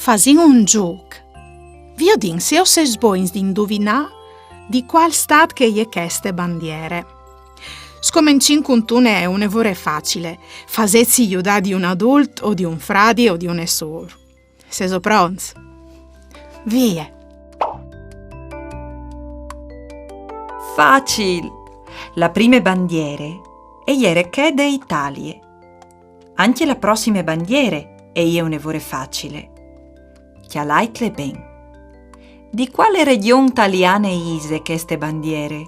Fasin un gioc. Vi din se o ses boins di indovinà di qual stat che je queste bandiere. Scomencin cuntune è un evore facile. Fasezzi iudà di un adult o di un fradi o di un esor. Seso pronz. Vie. Facil! La prime bandiere e ieri che de Italie. Anche la prossime bandiere e io un evore facile. Chialaitle ben. Di quale regione italiana ise queste bandiere?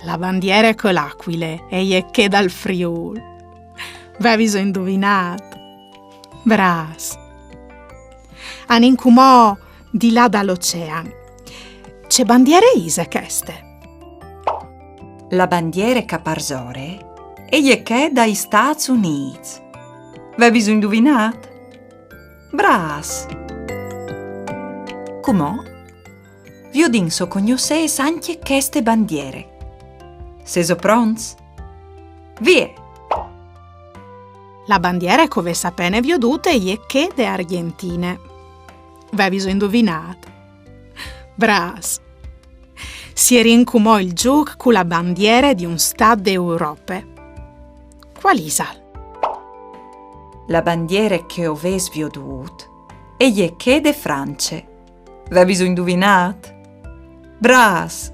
La bandiera con l'aquile e je che dal Friul. V'aviso indovinato. Bras. Han incumò di là dall'oceano. C'è bandiere ise queste? La bandiera caparzore e je che dai Stati Uniti. V'aviso indovinato? Bras. Com'ò? Vi ho dinso cognosces anche queste bandiere. Seso pronz? Vie! La bandiera come sapene vi ho dute je che de Argentine. V'aviso indovinato. Bras. Si rincumò il gioc con la bandiera di un stat d'Europe. Qual isal? La bandiera che oves vi ho dut e je che de France. V'aviso indovinato? Bras!